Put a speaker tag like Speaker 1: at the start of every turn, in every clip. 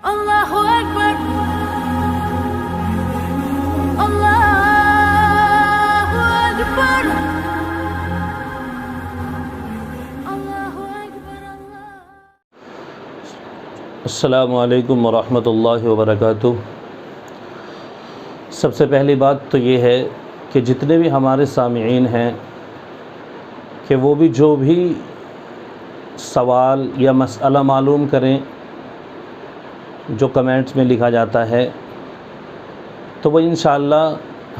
Speaker 1: Allahu Akbar, Allahu Akbar, Allahu Akbar, Allah.
Speaker 2: السلام علیکم ورحمۃ اللہ وبرکاتہ۔ سب سے پہلی بات تو یہ ہے کہ جتنے بھی ہمارے سامعین ہیں کہ وہ بھی جو بھی سوال یا مسئلہ معلوم کریں جو کمنٹس میں لکھا جاتا ہے، تو وہ انشاءاللہ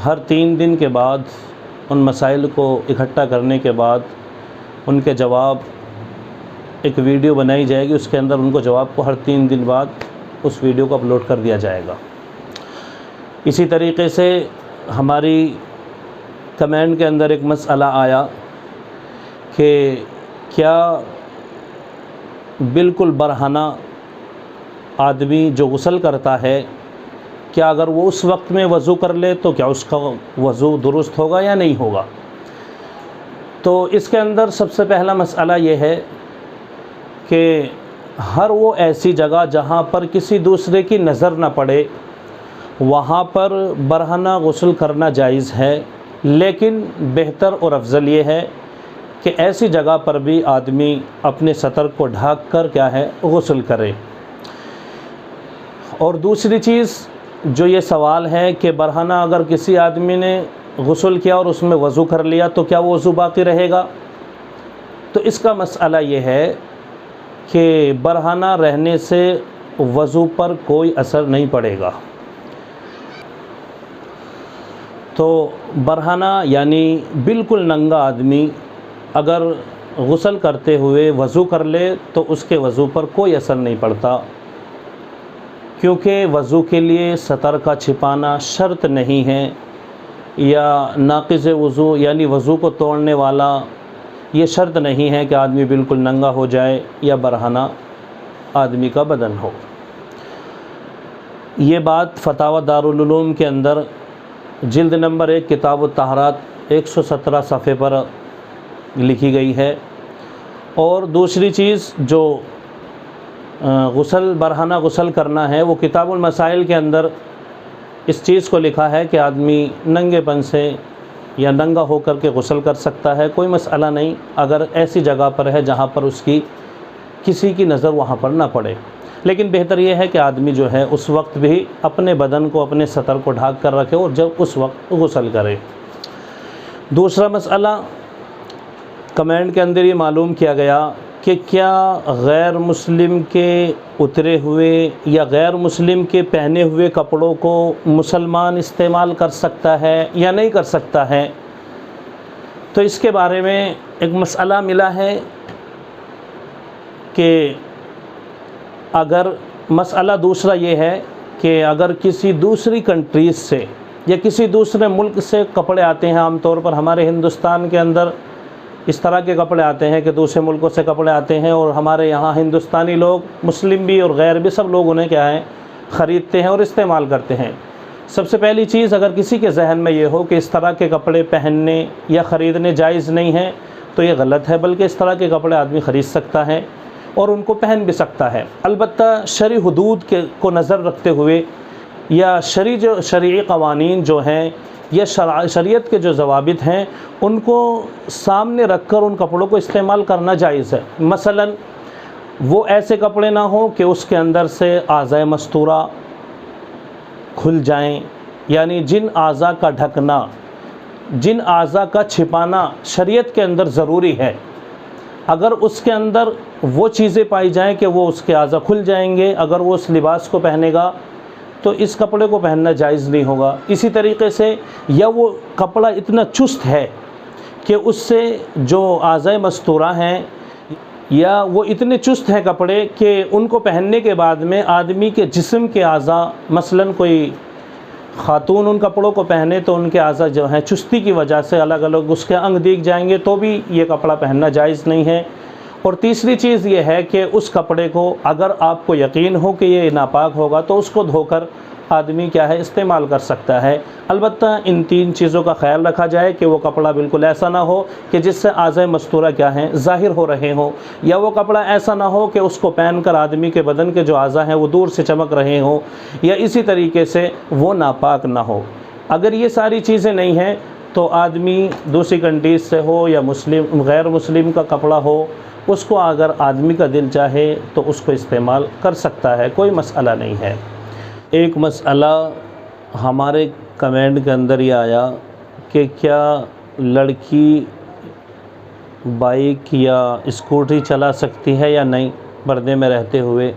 Speaker 2: ہر 3 دن کے بعد ان مسائل کو اکٹھا کرنے کے بعد ان کے جواب ایک ویڈیو بنائی جائے گی، اس کے اندر ان کو جواب کو ہر 3 دن بعد اس ویڈیو کو اپلوڈ کر دیا جائے گا۔ اسی طریقے سے ہماری کمنٹ کے اندر ایک مسئلہ آیا کہ کیا بالکل برہنہ آدمی جو غسل کرتا ہے، کیا اگر وہ اس وقت میں وضو کر لے تو کیا اس کا وضو درست ہوگا یا نہیں ہوگا؟ تو اس کے اندر سب سے پہلا مسئلہ یہ ہے کہ ہر وہ ایسی جگہ جہاں پر کسی دوسرے کی نظر نہ پڑے وہاں پر برہنہ غسل کرنا جائز ہے، لیکن بہتر اور افضل یہ ہے کہ ایسی جگہ پر بھی آدمی اپنے سطر کو ڈھانپ کر کیا ہے غسل کرے۔ اور دوسری چیز جو یہ سوال ہے کہ برہنہ اگر کسی آدمی نے غسل کیا اور اس میں وضو کر لیا تو کیا وہ وضو باقی رہے گا؟ تو اس کا مسئلہ یہ ہے کہ برہنہ رہنے سے وضو پر کوئی اثر نہیں پڑے گا۔ تو برہنہ یعنی بالکل ننگا آدمی اگر غسل کرتے ہوئے وضو کر لے تو اس کے وضو پر کوئی اثر نہیں پڑتا، کیونکہ وضو کے لیے سطر کا چھپانا شرط نہیں ہے، یا ناقض وضو یعنی وضو کو توڑنے والا یہ شرط نہیں ہے کہ آدمی بالکل ننگا ہو جائے یا برہنہ آدمی کا بدن ہو۔ یہ بات فتاوی دارالعلوم کے اندر جلد نمبر 1 کتاب الطہارات 117 صفحے پر لکھی گئی ہے۔ اور دوسری چیز جو برہنہ غسل کرنا ہے وہ کتاب المسائل کے اندر اس چیز کو لکھا ہے کہ آدمی ننگے پن سے یا ننگا ہو کر کے غسل کر سکتا ہے، کوئی مسئلہ نہیں اگر ایسی جگہ پر ہے جہاں پر اس کی کسی کی نظر وہاں پر نہ پڑے، لیکن بہتر یہ ہے کہ آدمی جو ہے اس وقت بھی اپنے بدن کو اپنے سطر کو ڈھانپ کر رکھے اور جب اس وقت غسل کرے۔ دوسرا مسئلہ کمنٹ کے اندر یہ معلوم کیا گیا کہ کیا غیر مسلم کے اترے ہوئے یا غیر مسلم کے پہنے ہوئے کپڑوں کو مسلمان استعمال کر سکتا ہے یا نہیں کر سکتا ہے؟ تو اس کے بارے میں ایک مسئلہ ملا ہے کہ اگر مسئلہ دوسرا یہ ہے کہ اگر کسی دوسری کنٹریز سے یا کسی دوسرے ملک سے کپڑے آتے ہیں، عام طور پر ہمارے ہندوستان کے اندر اس طرح کے کپڑے آتے ہیں کہ دوسرے ملکوں سے کپڑے آتے ہیں، اور ہمارے یہاں ہندوستانی لوگ مسلم بھی اور غیر بھی سب لوگ انہیں کیا ہے خریدتے ہیں اور استعمال کرتے ہیں۔ سب سے پہلی چیز اگر کسی کے ذہن میں یہ ہو کہ اس طرح کے کپڑے پہننے یا خریدنے جائز نہیں ہیں تو یہ غلط ہے، بلکہ اس طرح کے کپڑے آدمی خرید سکتا ہے اور ان کو پہن بھی سکتا ہے، البتہ شرعی حدود کو نظر رکھتے ہوئے یا شرعی قوانین جو ہیں یا شریعت کے جو ضوابط ہیں ان کو سامنے رکھ کر ان کپڑوں کو استعمال کرنا جائز ہے۔ مثلا وہ ایسے کپڑے نہ ہوں کہ اس کے اندر سے اعضاء مستورہ کھل جائیں، یعنی جن اعضاء کا ڈھکنا، جن اعضاء کا چھپانا شریعت کے اندر ضروری ہے، اگر اس کے اندر وہ چیزیں پائی جائیں کہ وہ اس کے اعضاء کھل جائیں گے اگر وہ اس لباس کو پہنے گا تو اس کپڑے کو پہننا جائز نہیں ہوگا۔ اسی طریقے سے یا وہ کپڑا اتنا چست ہے کہ اس سے جو اعضاء مستورہ ہیں یا وہ اتنے چست ہیں کپڑے کہ ان کو پہننے کے بعد میں آدمی کے جسم کے اعضاء، مثلا کوئی خاتون ان کپڑوں کو پہنے تو ان کے اعضاء جو ہیں چستی کی وجہ سے الگ الگ اس کے انگ دیکھ جائیں گے تو بھی یہ کپڑا پہننا جائز نہیں ہے۔ اور تیسری چیز یہ ہے کہ اس کپڑے کو اگر آپ کو یقین ہو کہ یہ ناپاک ہوگا تو اس کو دھو کر آدمی کیا ہے استعمال کر سکتا ہے۔ البتہ ان 3 چیزوں کا خیال رکھا جائے کہ وہ کپڑا بالکل ایسا نہ ہو کہ جس سے اعضاء مستورہ کیا ہیں ظاہر ہو رہے ہوں، یا وہ کپڑا ایسا نہ ہو کہ اس کو پہن کر آدمی کے بدن کے جو اعضاء ہیں وہ دور سے چمک رہے ہوں، یا اسی طریقے سے وہ ناپاک نہ ہو۔ اگر یہ ساری چیزیں نہیں ہیں تو آدمی دوسری کنٹریز سے ہو یا مسلم غیر مسلم کا کپڑا ہو، اس کو اگر آدمی کا دل چاہے تو اس کو استعمال کر سکتا ہے، کوئی مسئلہ نہیں ہے۔ ایک مسئلہ ہمارے کمنٹ کے اندر یہ آیا کہ کیا لڑکی بائک یا اسکوٹری چلا سکتی ہے یا نہیں پردے میں رہتے ہوئے؟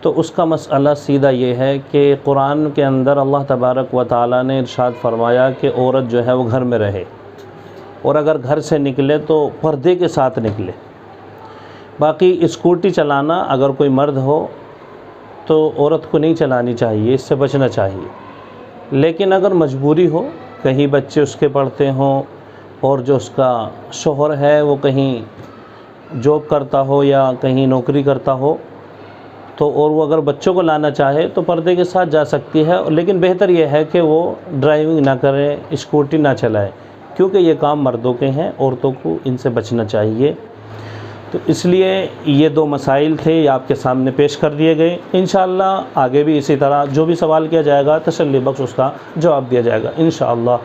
Speaker 2: تو اس کا مسئلہ سیدھا یہ ہے کہ قرآن کے اندر اللہ تبارک و تعالیٰ نے ارشاد فرمایا کہ عورت جو ہے وہ گھر میں رہے، اور اگر گھر سے نکلے تو پردے کے ساتھ نکلے۔ باقی اسکوٹی چلانا اگر کوئی مرد ہو تو عورت کو نہیں چلانی چاہیے، اس سے بچنا چاہیے۔ لیکن اگر مجبوری ہو، کہیں بچے اس کے پڑھتے ہوں اور جو اس کا شوہر ہے وہ کہیں جاب کرتا ہو یا کہیں نوکری کرتا ہو، تو اور وہ اگر بچوں کو لانا چاہے تو پردے کے ساتھ جا سکتی ہے، لیکن بہتر یہ ہے کہ وہ ڈرائیونگ نہ کرے، اسکوٹی نہ چلائے، کیونکہ یہ کام مردوں کے ہیں، عورتوں کو ان سے بچنا چاہیے۔ تو اس لیے یہ 2 مسائل تھے، یہ آپ کے سامنے پیش کر دیے گئے۔ انشاءاللہ آگے بھی اسی طرح جو بھی سوال کیا جائے گا تسلی بخش اس کا جواب دیا جائے گا انشاءاللہ۔